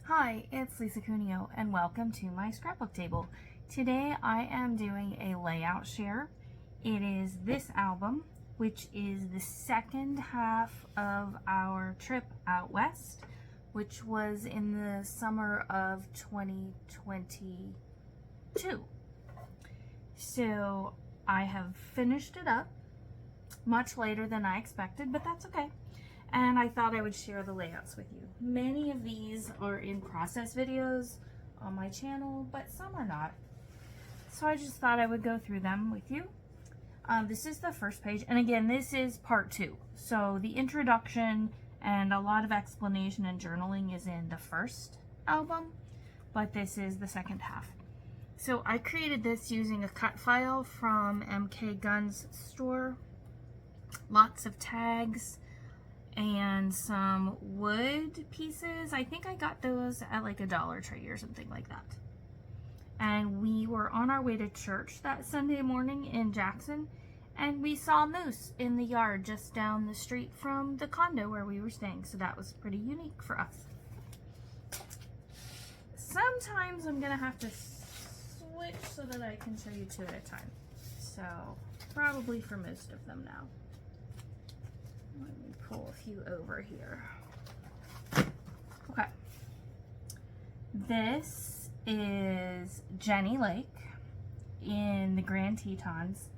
Hi, it's Lisa Cuneo and welcome to my scrapbook table. Today I am doing a layout share. It is this album, which is the second half of our trip out west, which was in the summer of 2022. So I have finished it up much later than I expected, but that's okay. And I thought I would share the layouts with you. Many of these are in process videos on my channel, but some are not. So I just thought I would go through them with you. This is the first page, and again, this is part 2. So the introduction and a lot of explanation and journaling is in the first album, but this is the second half. So I created this using a cut file from MK Guns store. Lots of tags and some wood pieces. I think I got those at like a Dollar Tree or something like that. And we were on our way to church that Sunday morning in Jackson, and we saw a moose in the yard just down the street from the condo where we were staying. So that was pretty unique for us. Sometimes I'm gonna have to switch so that I can show you 2 at a time. So probably for most of them now. Let me pull a few over here. Okay. This is Jenny Lake in the Grand Tetons.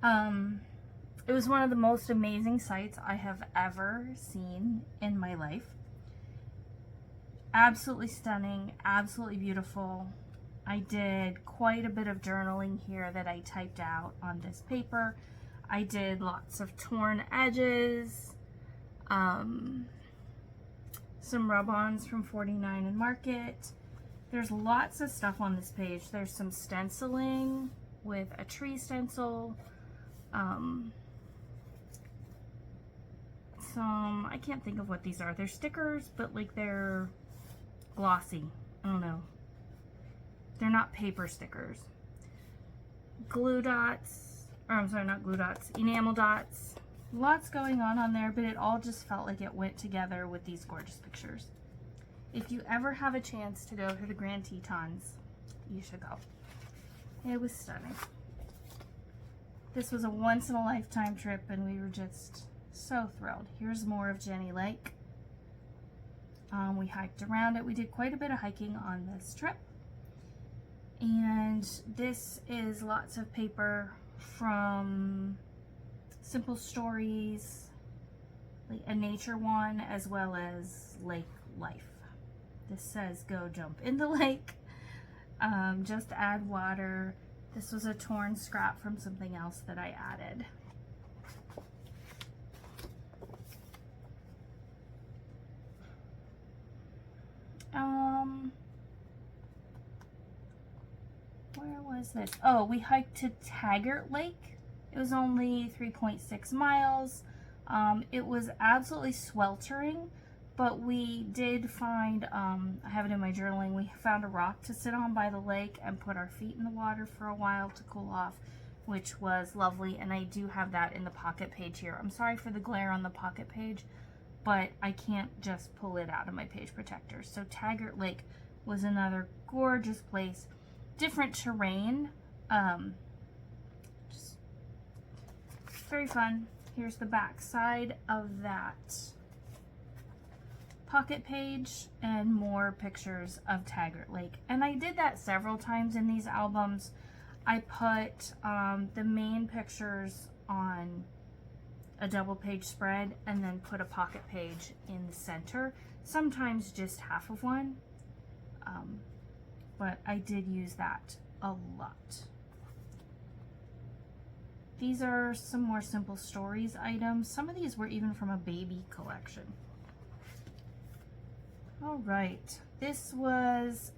It was one of the most amazing sights I have ever seen in my life. Absolutely stunning, absolutely beautiful. I did quite a bit of journaling here that I typed out on this paper. I did lots of torn edges, some rub-ons from 49 and Market. There's lots of stuff on this page. There's some stenciling with a tree stencil, I can't think of what these are. They're stickers, but like they're glossy. I don't know. They're not paper stickers. Glue dots. I'm sorry, not glue dots, enamel dots. Lots going on there, but it all just felt like it went together with these gorgeous pictures. If you ever have a chance to go to the Grand Tetons, you should go. It was stunning. This was a once-in-a-lifetime trip, and we were just so thrilled. Here's more of Jenny Lake. We hiked around it. We did quite a bit of hiking on this trip. And this is lots of paper from Simple Stories, like a nature one, as well as lake life. This says go jump in the lake, just add water. This was a torn scrap from something else that I added. Where was this? Oh, we hiked to Taggart Lake. It was only 3.6 miles. It was absolutely sweltering, but we did find, I have it in my journaling, we found a rock to sit on by the lake and put our feet in the water for a while to cool off, which was lovely, and I do have that in the pocket page here. I'm sorry for the glare on the pocket page, but I can't just pull it out of my page protector. So Taggart Lake was another gorgeous place. Different terrain, just very fun. Here's the back side of that pocket page and more pictures of Taggart Lake. And I did that several times in these albums. I put the main pictures on a double page spread and then put a pocket page in the center, sometimes just half of one. But I did use that a lot. These are some more Simple Stories items. Some of these were even from a baby collection. All right, this was,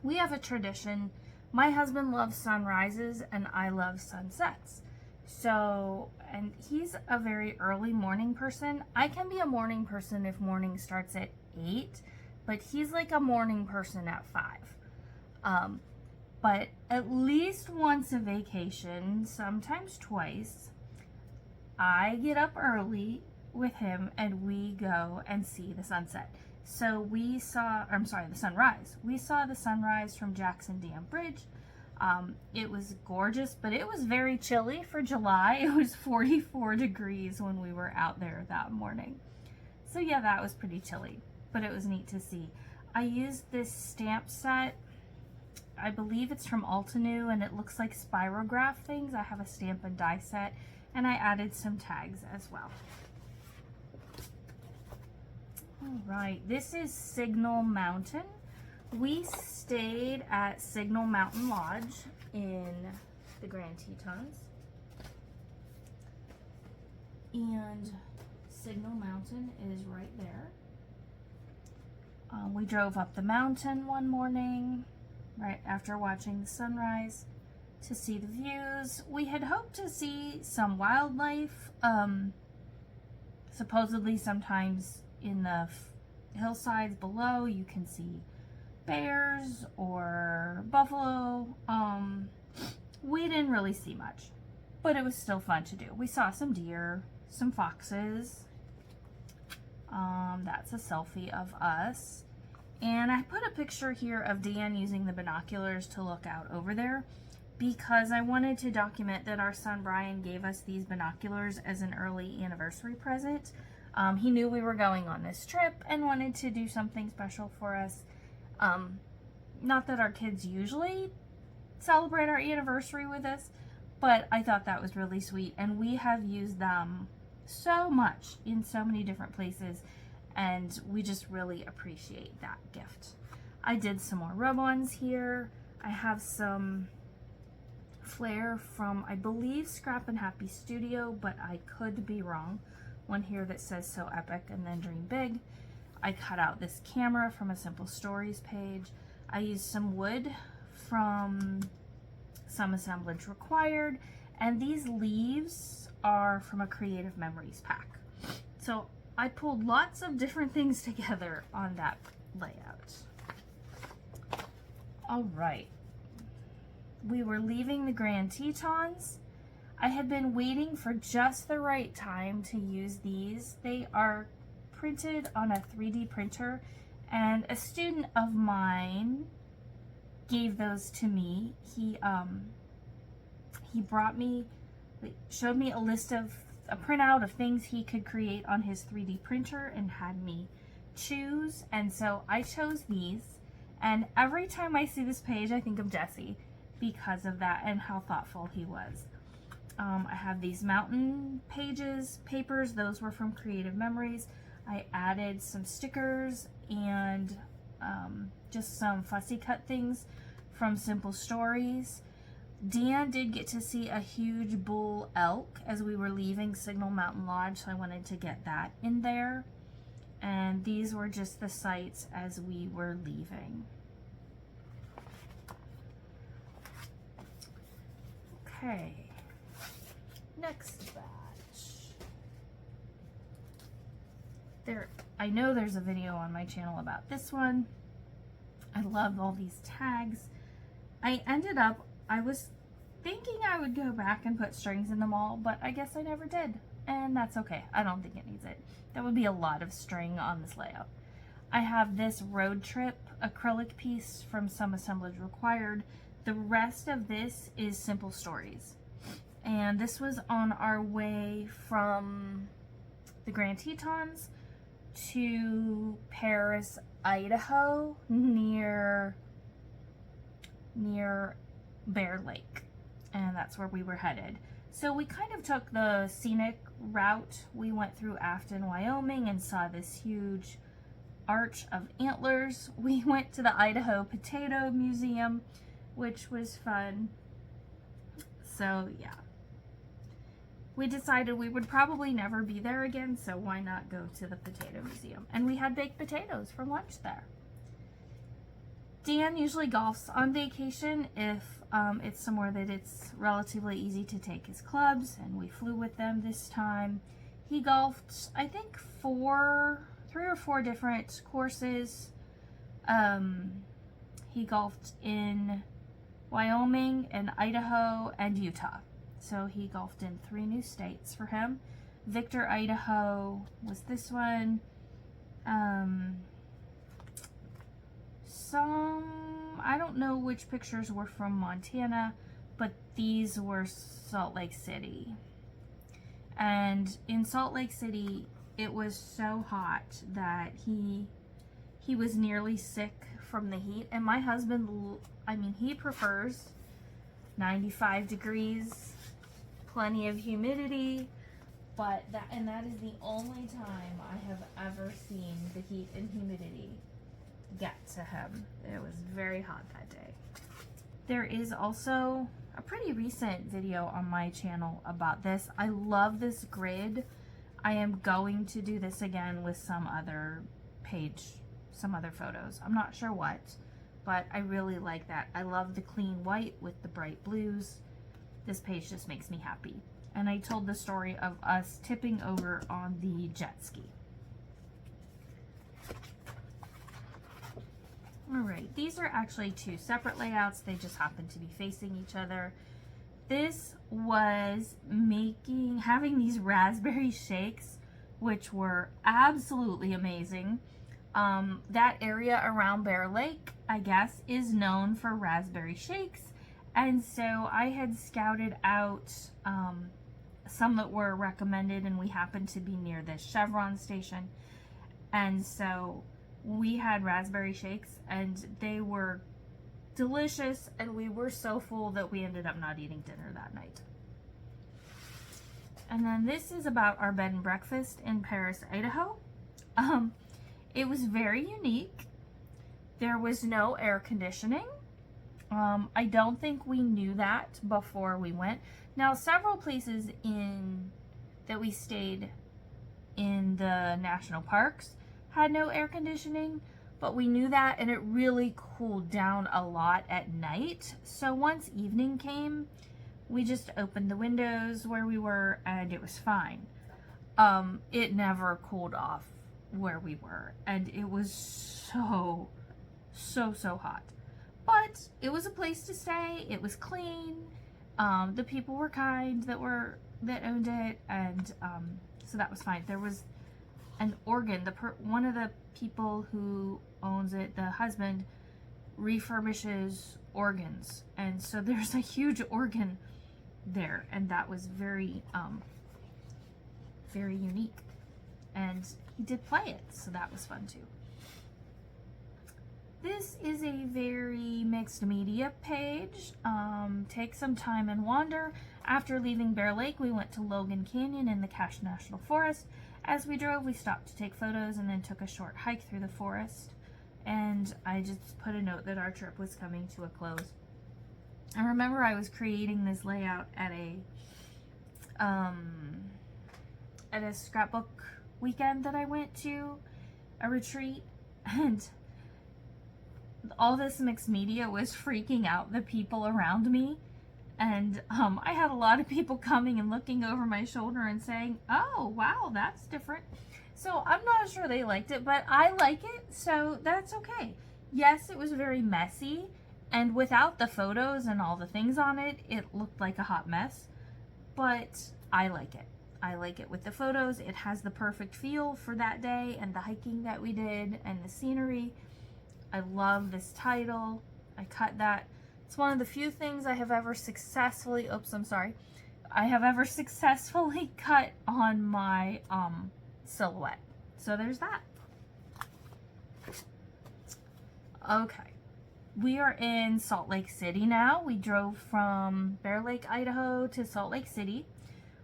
we have a tradition. My husband loves sunrises and I love sunsets. So, and he's a very early morning person. I can be a morning person if morning starts at 8. But he's like a morning person at 5. But at least once a vacation, sometimes twice, I get up early with him and we go and see the sunset. So we saw, I'm sorry, the sunrise. We saw the sunrise from Jackson Dam Bridge. It was gorgeous, but it was very chilly for July. It was 44 degrees when we were out there that morning. So yeah, that was pretty chilly, but it was neat to see. I used this stamp set. I believe it's from Altenew, and it looks like spirograph things. I have a stamp and die set, and I added some tags as well. All right, this is Signal Mountain. We stayed at Signal Mountain Lodge in the Grand Tetons. And Signal Mountain is right there. We drove up the mountain one morning, right after watching the sunrise, to see the views. We had hoped to see some wildlife. Supposedly sometimes in the hillsides below you can see bears or buffalo. We didn't really see much, but it was still fun to do. We saw some deer, some foxes. That's a selfie of us. And I put a picture here of Dan using the binoculars to look out over there because I wanted to document that our son Brian gave us these binoculars as an early anniversary present. He knew we were going on this trip and wanted to do something special for us. Not that our kids usually celebrate our anniversary with us, but I thought that was really sweet, and we have used them so much in so many different places, and we just really appreciate that gift. I did some more rub-ons here. I have some flair from, I believe, Scrap and Happy Studio, but I could be wrong. One here that says So Epic and then Dream Big. I cut out this camera from a Simple Stories page. I used some wood from Some Assemblage Required, and these leaves are from a Creative Memories pack. So I pulled lots of different things together on that layout. All right, we were leaving the Grand Tetons. I had been waiting for just the right time to use these. They are printed on a 3D printer, and a student of mine gave those to me. He brought me, showed me a list of a printout of things he could create on his 3D printer and had me choose, and so I chose these. And every time I see this page, I think of Jesse because of that and how thoughtful he was. I have these mountain papers. Those were from Creative Memories. I added some stickers and just some fussy cut things from Simple Stories. Dan did get to see a huge bull elk as we were leaving Signal Mountain Lodge, so I wanted to get that in there. And these were just the sights as we were leaving. Okay, next batch. I know there's a video on my channel about this one. I love all these tags. I was thinking I would go back and put strings in them all, but I guess I never did. And that's okay. I don't think it needs it. That would be a lot of string on this layout. I have this road trip acrylic piece from Some Assemblage Required. The rest of this is Simple Stories. And this was on our way from the Grand Tetons to Paris, Idaho, near Bear Lake. And that's where we were headed. So we kind of took the scenic route. We went through Afton, Wyoming, and saw this huge arch of antlers. We went to the Idaho Potato Museum, which was fun. So yeah, we decided we would probably never be there again, so why not go to the Potato Museum? And we had baked potatoes for lunch there. Dan usually golfs on vacation if it's somewhere that it's relatively easy to take his clubs, and we flew with them this time. He golfed, I think, 3 or 4 different courses. He golfed in Wyoming and Idaho and Utah. So he golfed in 3 new states for him. Victor, Idaho was this one. I don't know which pictures were from Montana, but these were Salt Lake City. And in Salt Lake City, it was so hot that he was nearly sick from the heat. And my husband, I mean, he prefers 95 degrees, plenty of humidity, but that is the only time I have ever seen the heat and humidity get to him. It was very hot that day. There is also a pretty recent video on my channel about this. I love this grid. I am going to do this again with some other page, some other photos. I'm not sure what, but I really like that. I love the clean white with the bright blues. This page just makes me happy. And I told the story of us tipping over on the jet ski. All right, these are actually two separate layouts. They just happen to be facing each other. This was having these raspberry shakes, which were absolutely amazing. That area around Bear Lake, I guess, is known for raspberry shakes. And so I had scouted out some that were recommended, and we happened to be near this Chevron station. And so we had raspberry shakes, and they were delicious, and we were so full that we ended up not eating dinner that night. And then this is about our bed and breakfast in Paris, Idaho. It was very unique. There was no air conditioning. I don't think we knew that before we went. Now, several places that we stayed in the national parks had no air conditioning, but we knew that, and it really cooled down a lot at night. So once evening came, we just opened the windows where we were, and it was fine. It never cooled off where we were, and it was so hot. But it was a place to stay. It was clean. The people were kind that owned it, and so that was fine. There was an organ. One of the people who owns it, the husband, refurbishes organs, and so there's a huge organ there, and that was very unique. And he did play it, so that was fun too. This is a very mixed media page. Take some time and wander. After leaving Bear Lake, we went to Logan Canyon in the Cache National Forest. As we drove, we stopped to take photos and then took a short hike through the forest. And I just put a note that our trip was coming to a close. I remember I was creating this layout at a scrapbook weekend that I went to, a retreat, and all this mixed media was freaking out the people around me. And I had a lot of people coming and looking over my shoulder and saying, oh, wow, that's different. So I'm not sure they liked it, but I like it, so that's okay. Yes, it was very messy, and without the photos and all the things on it, it looked like a hot mess, but I like it. I like it with the photos. It has the perfect feel for that day and the hiking that we did and the scenery. I love this title. I cut that. It's one of the few things I have ever successfully, I have ever successfully cut on my silhouette. So there's that. Okay. We are in Salt Lake City now. We drove from Bear Lake, Idaho to Salt Lake City.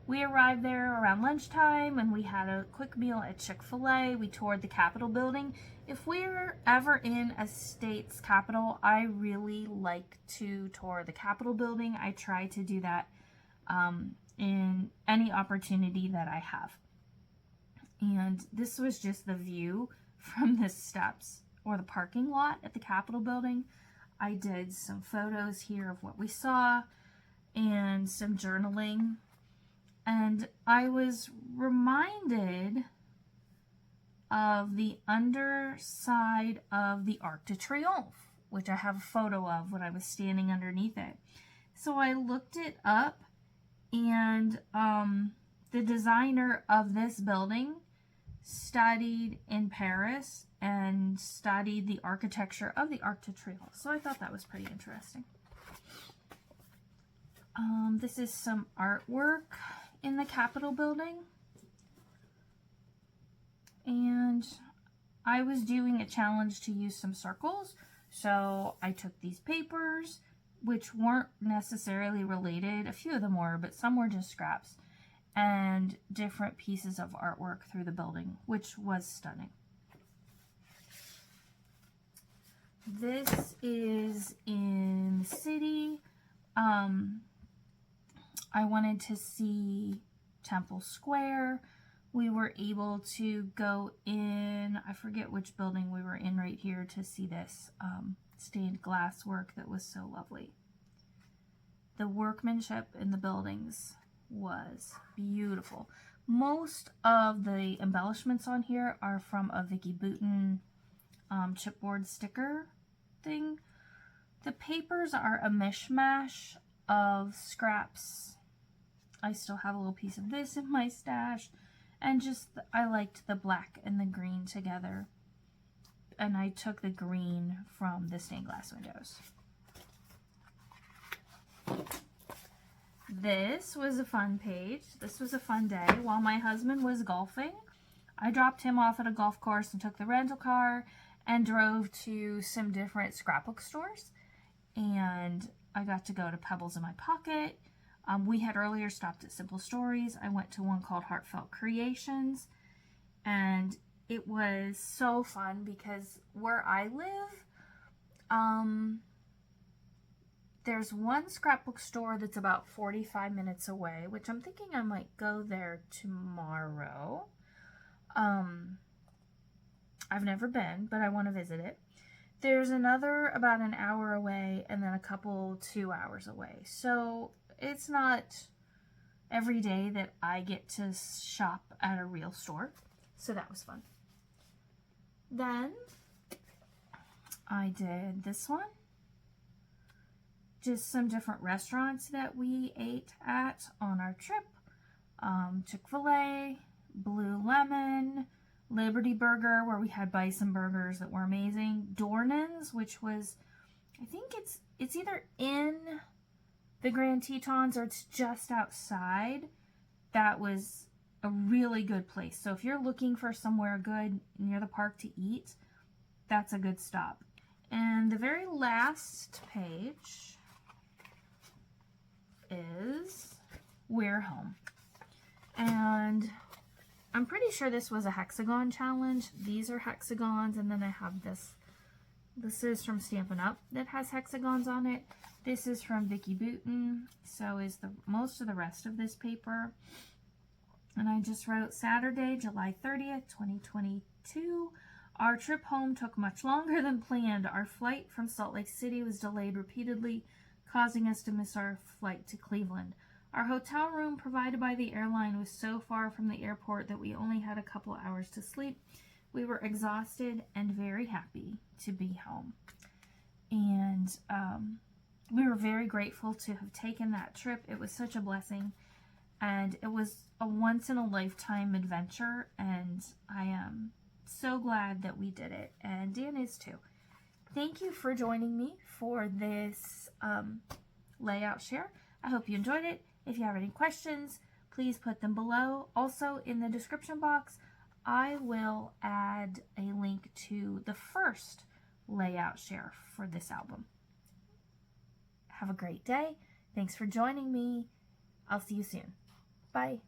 We arrived there around lunchtime, and we had a quick meal at Chick-fil-A. We toured the Capitol building. If we're ever in a state's capital, I really like to tour the Capitol building. I try to do that in any opportunity that I have. And this was just the view from the steps or the parking lot at the Capitol building. I did some photos here of what we saw and some journaling. And I was reminded of the underside of the Arc de Triomphe, which I have a photo of when I was standing underneath it. So I looked it up, and the designer of this building studied in Paris and studied the architecture of the Arc de Triomphe. So I thought that was pretty interesting. This is some artwork in the Capitol building. And I was doing a challenge to use some circles. So I took these papers, which weren't necessarily related. A few of them were, but some were just scraps. And different pieces of artwork through the building, which was stunning. This is in the city. I wanted to see Temple Square. We were able to go in, I forget which building we were in right here to see this stained glass work that was so lovely. The workmanship in the buildings was beautiful. Most of the embellishments on here are from a Vicky Bouton chipboard sticker thing. The papers are a mishmash of scraps. I still have a little piece of this in my stash, and just I liked the black and the green together, and I took the green from the stained glass windows. This was a fun page. This was a fun day. While my husband was golfing, I dropped him off at a golf course and took the rental car and drove to some different scrapbook stores. And I got to go to Pebbles in My Pocket. We had earlier stopped at Simple Stories. I went to one called Heartfelt Creations. And it was so fun because where I live, there's one scrapbook store that's about 45 minutes away, which I'm thinking I might go there tomorrow. I've never been, but I want to visit it. There's another about an hour away, and then a couple 2 hours away. So it's not every day that I get to shop at a real store. So that was fun. Then I did this one. Just some different restaurants that we ate at on our trip. Chick-fil-A, Blue Lemon, Liberty Burger, where we had bison burgers that were amazing. Dornan's, which was, I think it's either in the Grand Tetons or it's just outside. That was a really good place. So if you're looking for somewhere good near the park to eat, that's a good stop. And the very last page is We're Home. And I'm pretty sure this was a hexagon challenge. These are hexagons, and then I have this. This is from Stampin' Up! That has hexagons on it. This is from Vicky Bouton. So is most of the rest of this paper. And I just wrote Saturday, July 30th, 2022. Our trip home took much longer than planned. Our flight from Salt Lake City was delayed repeatedly, causing us to miss our flight to Cleveland. Our hotel room provided by the airline was so far from the airport that we only had a couple hours to sleep. We were exhausted and very happy to be home. And we were very grateful to have taken that trip. It was such a blessing. And it was a once-in-a-lifetime adventure. And I am so glad that we did it. And Dan is too. Thank you for joining me for this layout share. I hope you enjoyed it. If you have any questions, please put them below. Also, in the description box, I will add a link to the first layout share for this album. Have a great day. Thanks for joining me. I'll see you soon. Bye.